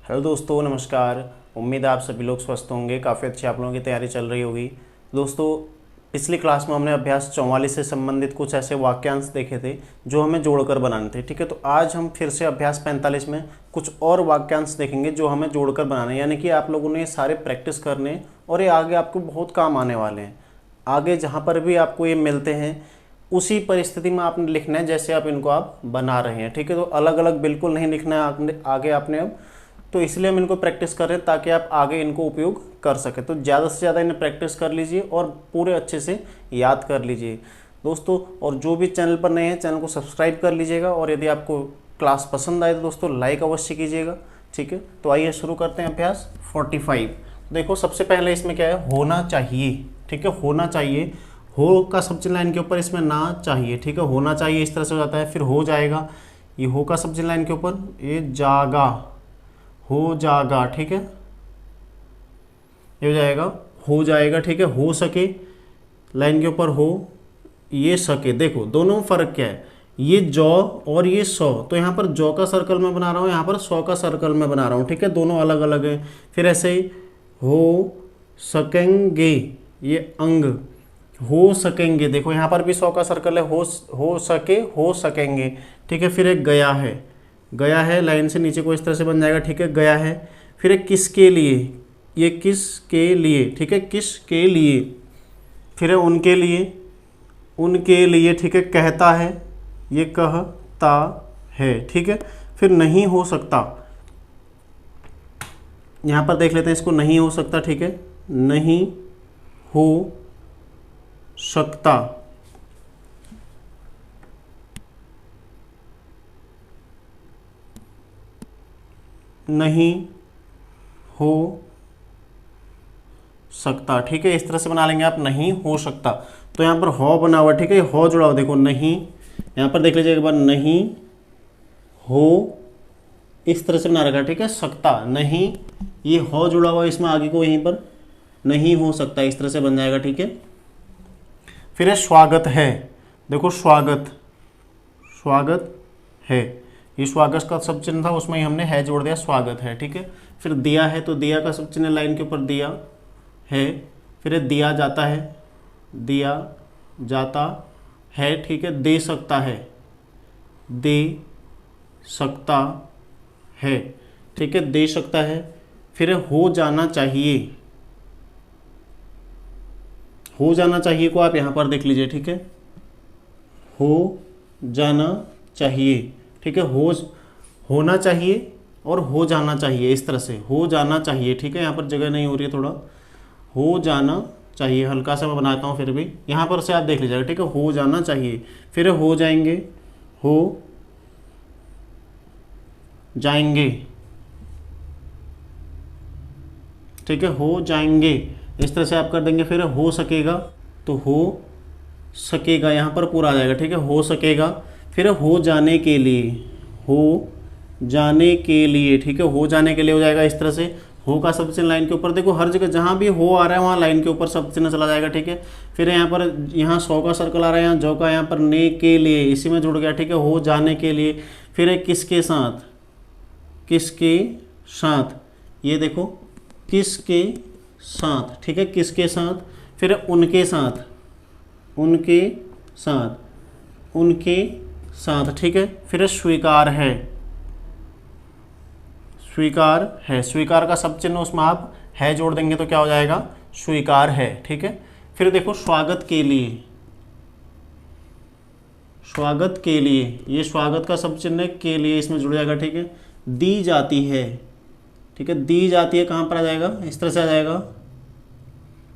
Hello दोस्तों, नमस्कार। उम्मीद है आप सभी लोग स्वस्थ होंगे। काफ़ी अच्छी आप लोगों की तैयारी चल रही होगी। दोस्तों, पिछली क्लास में हमने अभ्यास 44 से संबंधित कुछ ऐसे वाक्यांश देखे थे जो हमें जोड़कर बनाने थे। ठीक है, तो आज हम फिर से अभ्यास 45 में कुछ और वाक्यांश देखेंगे जो हमें जोड़कर बनाने, यानी कि आप लोगों ने ये सारे प्रैक्टिस करने और ये आगे आपको बहुत काम आने वाले हैं। आगे जहाँ पर भी आपको ये मिलते हैं उसी परिस्थिति में आपने लिखना है जैसे आप इनको आप बना रहे हैं। ठीक है, तो अलग अलग बिल्कुल नहीं लिखना है आगे आपने अब, तो इसलिए हम इनको प्रैक्टिस कर रहे हैं ताकि आप आगे इनको उपयोग कर सकें। तो ज़्यादा से ज़्यादा इन्हें प्रैक्टिस कर लीजिए और पूरे अच्छे से याद कर लीजिए दोस्तों। और जो भी चैनल पर नए हैं, चैनल को सब्सक्राइब कर लीजिएगा और यदि आपको क्लास पसंद आए तो दोस्तों लाइक अवश्य कीजिएगा। ठीक है, तो आइए शुरू करते हैं अभ्यास 45। देखो, सबसे पहले इसमें क्या है, होना चाहिए। ठीक है, होना चाहिए, हो का सब्जेक्ट लाइन के ऊपर इसमें ना चाहिए। ठीक है, होना चाहिए इस तरह से हो जाता है, फिर हो जाएगा, ये हो का सब्जेक्ट लाइन के ऊपर ये जागा, हो जागा। ठीक है, ये हो जाएगा, हो जाएगा। ठीक है, हो सके लाइन के ऊपर हो, ये सके। देखो दोनों में फ़र्क क्या है, ये जौ और ये सौ, तो यहाँ पर जौ का सर्कल में बना रहा हूँ, यहाँ पर सौ का सर्कल में बना रहा हूँ। ठीक है, दोनों अलग अलग है। फिर ऐसे ही हो सकेंगे, ये अंग, हो सकेंगे। देखो यहाँ पर भी 100 का सर्कल है, हो सके, हो सकेंगे। ठीक है, फिर एक गया है, गया है लाइन से नीचे को इस तरह से बन जाएगा। ठीक है, गया है। फिर एक किसके लिए, ये किसके लिए। ठीक है, किसके लिए। फिर है उनके लिए, उनके लिए। ठीक है, कहता है, ये कहता है। ठीक है, फिर नहीं हो सकता, यहाँ पर देख लेते हैं इसको, नहीं हो सकता। ठीक है, नहीं हो सकता। नहीं हो सकता। ठीक है, इस तरह से बना लेंगे आप, नहीं हो सकता। तो यहाँ पर हो बना हुआ। ठीक है, हो जुड़ा हुआ, देखो नहीं, यहाँ पर देख लीजिए एक बार, नहीं हो इस तरह से बना रखा है। ठीक है, सकता नहीं, ये हो जुड़ा हुआ, इसमें आगे को यहीं पर नहीं हो सकता, इस तरह से बन जाएगा। ठीक है, फिर है स्वागत है। देखो स्वागत, स्वागत है, ये स्वागत का सब चिन्ह था, उसमें ही हमने है जोड़ दिया, स्वागत है। ठीक है, फिर दिया है, तो दिया का सब चिन्ह लाइन के ऊपर दिया है। फिर है दिया जाता है, दिया जाता है। ठीक है, दे सकता है, दे सकता है। ठीक है, दे सकता है। फिर है हो जाना चाहिए, हो जाना चाहिए को आप यहाँ पर देख लीजिए। ठीक है, हो जाना चाहिए। ठीक है, होना चाहिए और हो जाना चाहिए, इस तरह से हो जाना चाहिए। ठीक है, यहाँ पर जगह नहीं हो रही है, थोड़ा हो जाना चाहिए, हल्का सा मैं बनाता हूँ, फिर भी यहाँ पर से आप देख लीजिएगा। ठीक है, हो जाना चाहिए। फिर हो जाएंगे, हो जाएंगे। ठीक है, हो जाएंगे, इस तरह से आप कर देंगे। फिर हो सकेगा, तो हो सकेगा, यहाँ पर पूरा आ जाएगा। ठीक है, हो सकेगा। फिर हो जाने के लिए, हो जाने के लिए। ठीक है, हो जाने के लिए हो जाएगा इस तरह से, हो का सब चिन्ह लाइन के ऊपर। देखो हर जगह जहाँ भी हो आ रहा है वहाँ लाइन के ऊपर सब चिन्ह चला जाएगा। ठीक है, फिर यहाँ पर, यहाँ 100 का सर्कल आ रहा है, यहाँ जो का, यहाँ पर ने के लिए, इसी में जुड़ गया। ठीक है, हो जाने के लिए। फिर है किसके साथ, किसके साथ, ये देखो किसके साथ। ठीक है, किसके साथ। फिर है उनके साथ, उनके साथ, उनके साथ। ठीक है, फिर है स्वीकार है, स्वीकार है। स्वीकार का सब चिन्ह उसमें आप है जोड़ देंगे तो क्या हो जाएगा, स्वीकार है। ठीक है, फिर देखो स्वागत के लिए, स्वागत के लिए, ये स्वागत का सब चिन्ह के लिए इसमें जुड़ जाएगा। ठीक है, दी जाती है। ठीक है, दी जाती है कहाँ पर आ जाएगा, इस तरह से आ जाएगा,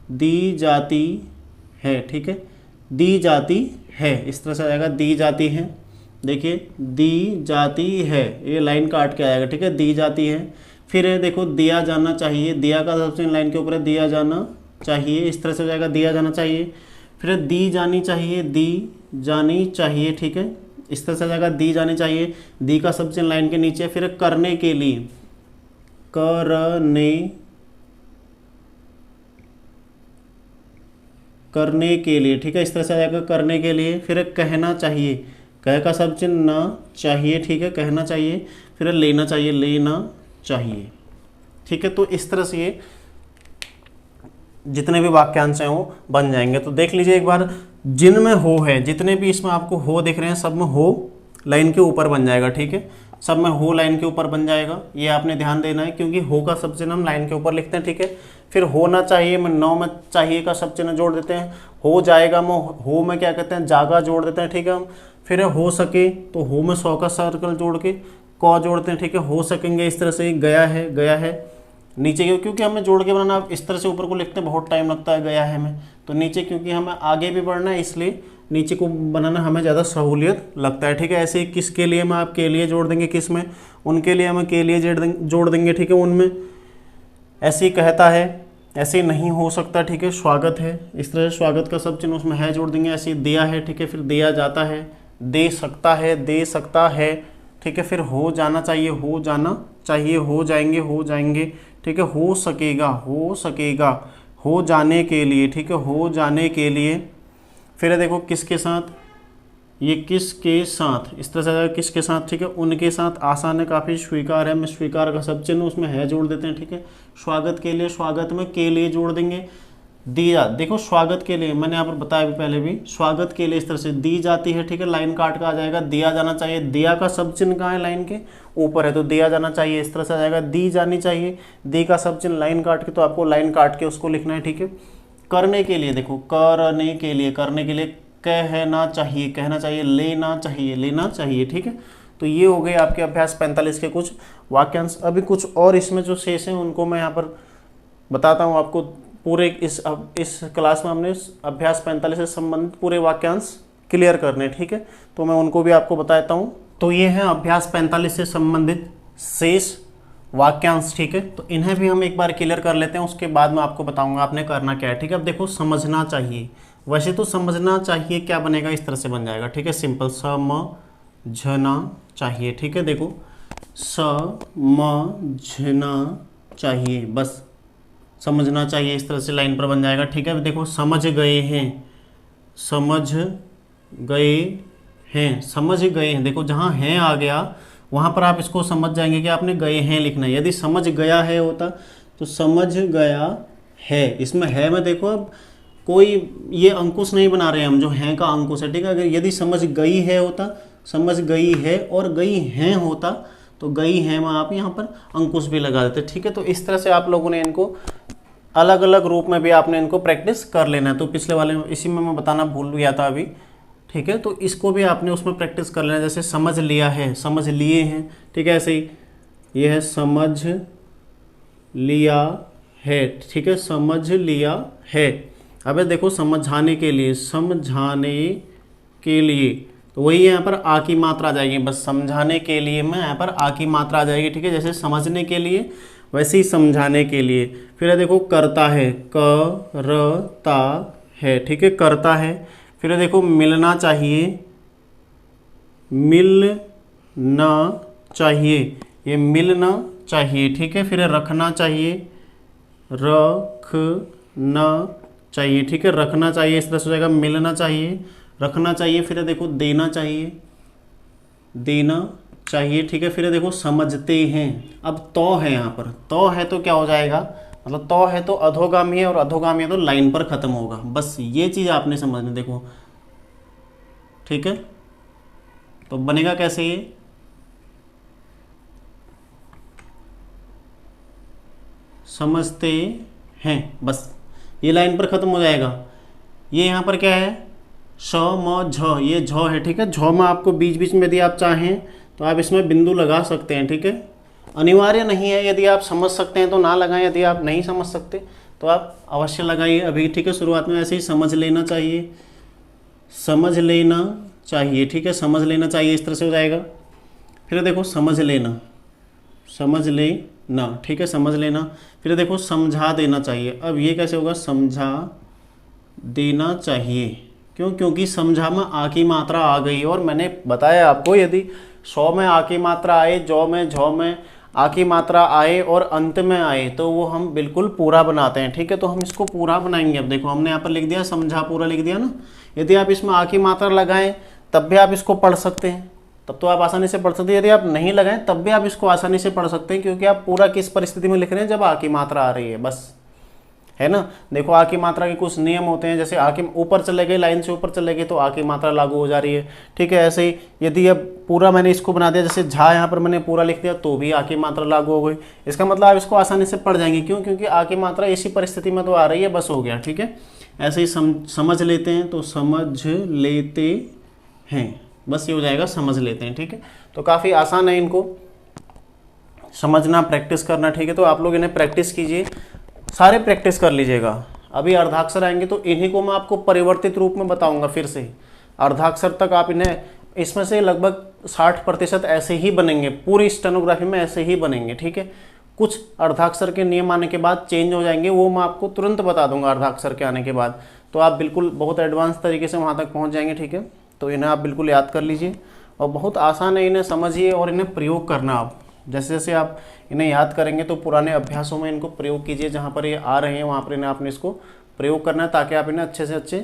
दी जाती है। ठीक है, दी जाती है, इस तरह से आ जाएगा, दी जाती है। देखिए दी जाती है, ये लाइन काट के आएगा। ठीक है, दी जाती है। फिर है देखो दिया जाना चाहिए, दिया का सबसे लाइन के ऊपर है, दिया जाना चाहिए, इस तरह से हो जाएगा, दिया जाना चाहिए। फिर दी जानी चाहिए, दी जानी चाहिए। ठीक है, इस तरह से आ जाएगा, दी जानी चाहिए, दी का सबसे लाइन के नीचे। फिर करने के लिए, करने के लिए। ठीक है, इस तरह से आ जाएगा, करने के लिए। फिर कहना चाहिए, कह का सब चिन्ह ना चाहिए। ठीक है, कहना चाहिए। फिर लेना चाहिए, लेना चाहिए। ठीक है। तो इस तरह से ये जितने भी वाक्यांश हैं वो बन जाएंगे। तो देख लीजिए एक बार, जिनमें हो है, जितने भी इसमें आपको हो दिख रहे हैं सब में हो लाइन के ऊपर बन जाएगा। ठीक है, सब में हो लाइन के ऊपर बन जाएगा, ये आपने ध्यान देना है, क्योंकि हो का सब चिन्ह हम लाइन के ऊपर लिखते हैं। ठीक है, फिर होना चाहिए में नौ में चाहिए का सब चिन्ह जोड़ देते हैं, हो जाएगा में हो में क्या कहते हैं जागा जोड़ देते हैं। ठीक है, हम फिर हो सके तो हो में 100 का सर्कल जोड़ के क जोड़ते हैं। ठीक है, हो सकेंगे इस तरह से गया है नीचे क्योंकि हमें जोड़ के बनाना, इस तरह से ऊपर को लिखते हैं बहुत टाइम लगता है गया है में, तो नीचे क्योंकि हमें आगे भी बढ़ना है इसलिए नीचे को बनाना हमें ज़्यादा सहूलियत लगता है। ठीक है, ऐसे ही किसके लिए हम आप के लिए जोड़ देंगे, किस में, उनके लिए हमें के लिए जोड़ देंगे। ठीक है, उनमें ऐसे ही कहता है, ऐसे ही नहीं हो सकता। ठीक है, स्वागत है, इस तरह से स्वागत का सब चिन्ह उसमें है जोड़ देंगे। ऐसे ही दिया है, ठीक है, फिर दिया जाता है, दे सकता है। ठीक है, फिर हो जाना चाहिए, हो जाएंगे। ठीक है, हो सकेगा, हो जाने के लिए। ठीक है, हो जाने के लिए। फिर देखो किसके साथ, ये किसके साथ, इस तरह से किसके साथ। ठीक है, उनके साथ आसान है काफ़ी, स्वीकार है, मैं स्वीकार का सब चिन्ह उसमें है जोड़ देते हैं। ठीक है, स्वागत के लिए, स्वागत में के लिए जोड़ देंगे। दिया, देखो स्वागत के लिए मैंने यहाँ पर बताया भी पहले भी, स्वागत के लिए इस तरह से दी जाती है। ठीक है, लाइन काट का आ जाएगा, दिया जाना चाहिए, दिया का सब चिन्ह कहाँ है, लाइन के ऊपर है, तो दिया जाना चाहिए इस तरह से आ जाएगा। दी जानी चाहिए, दी का सब चिन्ह लाइन काट के, तो आपको लाइन काट के उसको लिखना है। ठीक है, करने के लिए, देखो करने के लिए कहना चाहिए, लेना चाहिए। ठीक है, तो ये हो गए आपके अभ्यास 45 के कुछ वाक्यांश। अभी कुछ और इसमें जो शेष हैं उनको मैं यहाँ पर बताता हूँ आपको। पूरे इस क्लास में हमने अभ्यास 45 से संबंधित पूरे वाक्यांश क्लियर करने। ठीक है, तो मैं उनको भी आपको बताता हूँ। तो ये है अभ्यास 45 से संबंधित शेष वाक्यांश। ठीक है, तो इन्हें भी हम एक बार क्लियर कर लेते हैं, उसके बाद मैं आपको बताऊंगा आपने करना क्या है। ठीक है, अब देखो समझना चाहिए, वैसे तो समझना चाहिए क्या बनेगा, इस तरह से बन जाएगा। ठीक है, सिंपल, समझना चाहिए। ठीक है, देखो समझना चाहिए, बस समझना चाहिए, इस तरह से लाइन पर बन जाएगा। ठीक है, देखो समझ गए हैं, देखो जहाँ हैं आ गया वहाँ पर आप इसको समझ जाएंगे कि आपने गए हैं लिखना है। यदि समझ गया है होता तो समझ गया है, इसमें है में देखो अब कोई ये अंकुश नहीं बना रहे हैं हम, जो हैं का अंकुश है। ठीक है, अगर यदि समझ गई है होता, समझ गई है और गई हैं होता तो गई हैं में आप यहाँ पर अंकुश भी लगा देते। ठीक है, तो इस तरह से आप लोगों ने इनको अलग अलग रूप में भी आपने इनको प्रैक्टिस कर लेना है। तो पिछले वाले इसी में मैं बताना भूल गया था अभी। ठीक है, तो इसको भी आपने उसमें प्रैक्टिस कर लेना, जैसे समझ लिया है, समझ लिए हैं। ठीक है, ऐसे ही ये है समझ लिया है। ठीक है, समझ लिया है। अब देखो समझाने के लिए, तो वही यहाँ पर आ की मात्रा आ जाएगी, बस समझाने के लिए में यहाँ पर आ की मात्रा आ जाएगी। ठीक है, जैसे समझने के लिए वैसे ही समझाने के लिए। फिर देखो करता है, करता है। ठीक है, करता है। फिर देखो मिलना चाहिए, मिलना चाहिए, ये मिलना चाहिए। ठीक है, फिर रखना चाहिए, रखना चाहिए। ठीक है, रखना चाहिए, इस तरह से हो जाएगा, मिलना चाहिए, रखना चाहिए। फिर देखो देना चाहिए, देना चाहिए। ठीक है, फिर देखो समझते हैं। अब तो है यहाँ पर, तो है तो क्या हो जाएगा, मतलब तो है तो अधोगामी है, और अधोगामी है तो लाइन पर खत्म होगा। बस ये चीज़ आपने समझनी, देखो। ठीक है, तो बनेगा कैसे ये, समझते हैं, बस ये लाइन पर खत्म हो जाएगा। ये यहाँ पर क्या है, श म झ, ये झ है। ठीक है, झ में आपको बीच बीच में यदि आप चाहें तो आप इसमें बिंदु लगा सकते हैं। ठीक है, अनिवार्य नहीं है, यदि आप समझ सकते हैं तो ना लगाएं, यदि आप नहीं समझ सकते तो आप अवश्य लगाइए अभी। ठीक है, शुरुआत में ऐसे ही समझ लेना चाहिए, ठीक है, समझ लेना चाहिए, इस तरह से हो जाएगा। फिर देखो समझ लेना, ठीक है, समझ लेना। फिर देखो समझा देना चाहिए। अब ये कैसे होगा, समझा देना चाहिए, क्यों, क्योंकि समझा में आ की मात्रा आ गई। और मैंने बताया आपको, यदि 100 में आ की मात्रा आए, झ में आ की मात्रा आए और अंत में आए तो वो हम बिल्कुल पूरा बनाते हैं। ठीक है, तो हम इसको पूरा बनाएंगे। अब देखो हमने यहाँ पर लिख दिया समझा, पूरा लिख दिया ना। यदि आप इसमें आ की मात्रा लगाएं तब भी आप इसको पढ़ सकते हैं। तब तो आप आसानी से पढ़ सकते हैं। यदि आप नहीं लगाएं तब भी आप इसको आसानी से पढ़ सकते हैं, क्योंकि आप पूरा किस परिस्थिति में लिख रहे हैं, जब आ की मात्रा आ रही है बस, है ना। देखो आ की मात्रा के कुछ नियम होते हैं, जैसे आ के ऊपर चले गए, लाइन से ऊपर चले गए तो आ की मात्रा लागू हो जा रही है, ठीक है। ऐसे ही यदि अब पूरा मैंने इसको बना दिया, जैसे झा यहाँ पर मैंने पूरा लिख दिया तो भी आ की मात्रा लागू हो गई। इसका मतलब आप इसको आसानी से पढ़ जाएंगे, क्यों? क्योंकि आ की मात्रा इसी परिस्थिति में तो आ रही है, बस हो गया, ठीक है। ऐसे ही समझ लेते हैं तो समझ लेते हैं, बस ये हो जाएगा समझ लेते हैं, ठीक है। तो काफ़ी आसान है इनको समझना, प्रैक्टिस करना, ठीक है। तो आप लोग इन्हें प्रैक्टिस कीजिए, सारे प्रैक्टिस कर लीजिएगा। अभी अर्धाक्षर आएंगे तो इन्हीं को मैं आपको परिवर्तित रूप में बताऊंगा फिर से। अर्धाक्षर तक आप इन्हें, इसमें से लगभग 60% ऐसे ही बनेंगे, पूरी स्टेनोग्राफी में ऐसे ही बनेंगे, ठीक है। कुछ अर्धाक्षर के नियम आने के बाद चेंज हो जाएंगे, वो मैं आपको तुरंत बता दूंगा अर्धाक्षर के आने के बाद। तो आप बिल्कुल बहुत एडवांस तरीके से वहाँ तक पहुँच जाएंगे, ठीक है। तो इन्हें आप बिल्कुल याद कर लीजिए, और बहुत आसान है, इन्हें समझिए और इन्हें प्रयोग करना। आप जैसे जैसे आप इन्हें याद करेंगे तो पुराने अभ्यासों में इनको प्रयोग कीजिए, जहाँ पर ये आ रहे हैं वहाँ पर इन्हें आपने इसको प्रयोग करना है, ताकि आप इन्हें अच्छे से अच्छे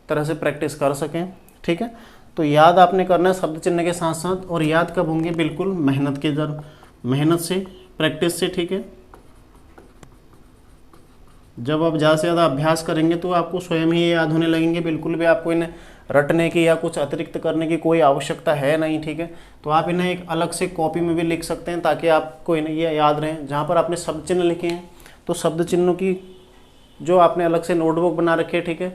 तरह से प्रैक्टिस कर सकें, ठीक है। तो याद आपने करना है शब्द चिन्ह के साथ साथ, और याद कब होंगे? बिल्कुल मेहनत के दर, मेहनत से, प्रैक्टिस से, ठीक है। जब आप ज़्यादा से ज़्यादा अभ्यास करेंगे तो आपको स्वयं ही ये याद होने लगेंगे, बिल्कुल भी आपको इन्हें रटने की या कुछ अतिरिक्त करने की कोई आवश्यकता है नहीं, ठीक है। तो आप इन्हें एक अलग से कॉपी में भी लिख सकते हैं, ताकि आपको इन्हें ये याद रहें। जहाँ पर आपने शब्द चिन्ह लिखे हैं तो शब्द चिन्हों की जो आपने अलग से नोटबुक बना रखी है, ठीक है,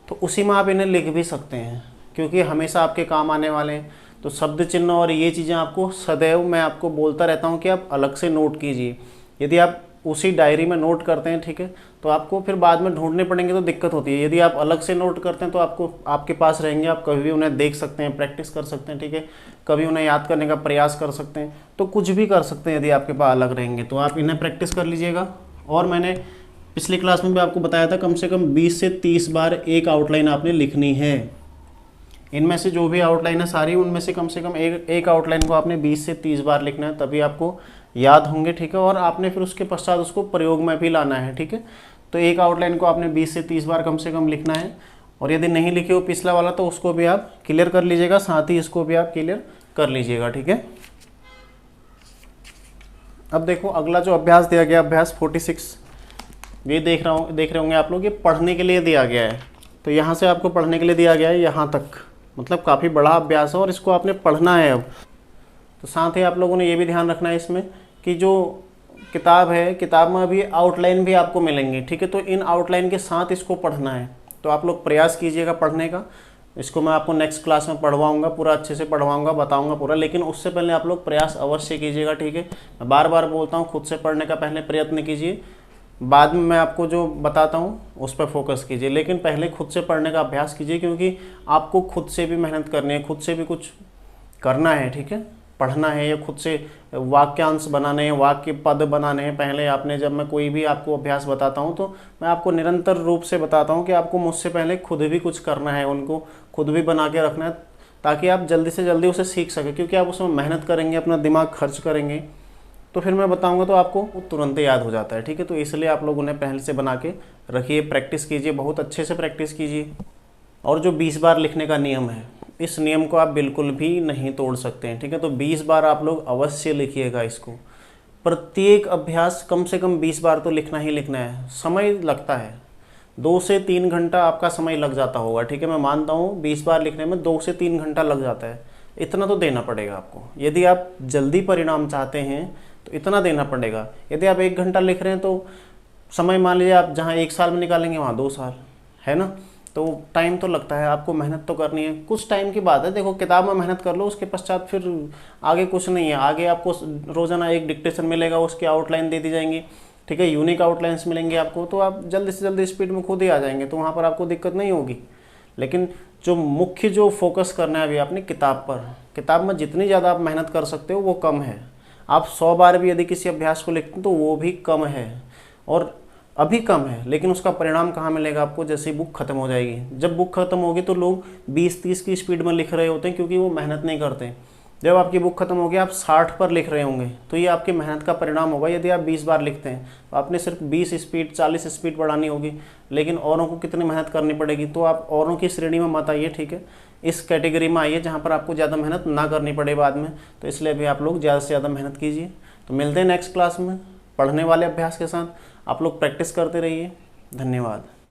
तो उसी में आप इन्हें लिख भी सकते हैं, क्योंकि हमेशा आपके काम आने वाले हैं। तो शब्द चिन्ह और ये चीज़ें आपको सदैव मैं आपको बोलता रहता हूँ कि आप अलग से नोट कीजिए। यदि आप उसी डायरी में नोट करते हैं, ठीक है, तो आपको फिर बाद में ढूंढने पड़ेंगे तो दिक्कत होती है। यदि आप अलग से नोट करते हैं तो आपको आपके पास रहेंगे, आप कभी भी उन्हें देख सकते हैं, प्रैक्टिस कर सकते हैं, ठीक है, कभी उन्हें याद करने का प्रयास कर सकते हैं, तो कुछ भी कर सकते हैं यदि आपके पास अलग रहेंगे। तो आप इन्हें प्रैक्टिस कर लीजिएगा। और मैंने पिछली क्लास में भी आपको बताया था, कम से कम 20 से 30 बार एक आउटलाइन आपने लिखनी है। इनमें से जो भी आउटलाइन है सारी, उनमें से कम एक आउटलाइन को आपने 20 से 30 बार लिखना है, तभी आपको याद होंगे, ठीक है। और आपने फिर उसके पश्चात उसको प्रयोग में भी लाना है, ठीक है। तो एक आउटलाइन को आपने 20 से 30 बार कम से कम लिखना है। और यदि नहीं लिखे हो पिछला वाला तो उसको भी आप क्लियर कर लीजिएगा, साथ ही इसको भी आप क्लियर कर लीजिएगा, ठीक है। अब देखो अगला जो अभ्यास दिया गया, अभ्यास 46, ये देख रहे होंगे आप लोग, ये पढ़ने के लिए दिया गया है। तो यहाँ से आपको पढ़ने के लिए दिया गया है यहाँ तक, मतलब काफ़ी बड़ा अभ्यास है और इसको आपने पढ़ना है अब। तो साथ ही आप लोगों ने ये भी ध्यान रखना है इसमें कि जो किताब है, किताब में अभी आउटलाइन भी आपको मिलेंगे, ठीक है। तो इन आउटलाइन के साथ इसको पढ़ना है। तो आप लोग प्रयास कीजिएगा पढ़ने का। इसको मैं आपको नेक्स्ट क्लास में पढ़वाऊंगा, पूरा अच्छे से पढ़वाऊंगा, बताऊंगा पूरा, लेकिन उससे पहले आप लोग प्रयास अवश्य कीजिएगा, ठीक है। मैं बार बार बोलता हूँ, खुद से पढ़ने का पहले प्रयत्न कीजिए, बाद में मैं आपको जो बताता हूँ उस पर फोकस कीजिए, लेकिन पहले खुद से पढ़ने का अभ्यास कीजिए, क्योंकि आपको खुद से भी मेहनत करनी है, खुद से भी कुछ करना है, ठीक है। पढ़ना है या खुद से वाक्यांश बनाने हैं, वाक्य पद बनाने हैं। पहले आपने, जब मैं कोई भी आपको अभ्यास बताता हूँ तो मैं आपको निरंतर रूप से बताता हूँ कि आपको मुझसे पहले खुद भी कुछ करना है, उनको खुद भी बना के रखना है, ताकि आप जल्दी से जल्दी उसे सीख सकें। क्योंकि आप उसमें मेहनत करेंगे, अपना दिमाग खर्च करेंगे, तो फिर मैं बताऊंगा तो आपको तुरंत याद हो जाता है, ठीक है। तो इसलिए आप लोग उन्हें पहले से बना के रखिए, प्रैक्टिस कीजिए, बहुत अच्छे से प्रैक्टिस कीजिए। और जो 20 बार लिखने का नियम है, इस नियम को आप बिल्कुल भी नहीं तोड़ सकते हैं, ठीक है। तो 20 बार आप लोग अवश्य लिखिएगा इसको। प्रत्येक अभ्यास कम से कम 20 बार तो लिखना ही लिखना है। समय लगता है, 2 से 3 घंटा आपका समय लग जाता होगा, ठीक है। मैं मानता हूँ 20 बार लिखने में 2 से 3 घंटा लग जाता है, इतना तो देना पड़ेगा आपको। यदि आप जल्दी परिणाम चाहते हैं तो इतना देना पड़ेगा। यदि आप 1 घंटा लिख रहे हैं तो समय मान लीजिए आप जहाँ 1 साल में निकालेंगे वहाँ 2 साल, है ना। तो टाइम तो लगता है, आपको मेहनत तो करनी है। कुछ टाइम की बात है, देखो किताब में मेहनत कर लो, उसके पश्चात फिर आगे कुछ नहीं है। आगे आपको रोज़ाना एक डिक्टेशन मिलेगा, उसकी आउटलाइन दे दी जाएंगी, ठीक है, यूनिक आउटलाइंस मिलेंगे आपको, तो आप जल्दी से जल्दी स्पीड में खुद ही आ जाएंगे, तो वहाँ पर आपको दिक्कत नहीं होगी। लेकिन जो मुख्य जो फोकस करना है अभी आपने किताब पर, किताब में जितनी ज़्यादा आप मेहनत कर सकते हो वो कम है। आप 100 बार भी यदि किसी अभ्यास को लिखते हैं तो वो भी कम है, और अभी कम है, लेकिन उसका परिणाम कहाँ मिलेगा आपको? जैसे ही बुक खत्म हो जाएगी। जब बुक खत्म होगी तो लोग 20-30 की स्पीड में लिख रहे होते हैं, क्योंकि वो मेहनत नहीं करते। जब आपकी बुक खत्म होगी आप 60 पर लिख रहे होंगे तो ये आपकी मेहनत का परिणाम होगा। यदि आप 20 बार लिखते हैं तो आपने सिर्फ 20 स्पीड 40 स्पीड बढ़ानी होगी, लेकिन औरों को कितनी मेहनत करनी पड़ेगी। तो आप औरों की श्रेणी में मत आइए, ठीक है, इस कैटेगरी में आइए जहाँ पर आपको ज़्यादा मेहनत ना करनी पड़े बाद में। तो इसलिए भी आप लोग ज़्यादा से ज़्यादा मेहनत कीजिए। तो मिलते हैं नेक्स्ट क्लास में पढ़ने वाले अभ्यास के साथ। आप लोग प्रैक्टिस करते रहिए। धन्यवाद।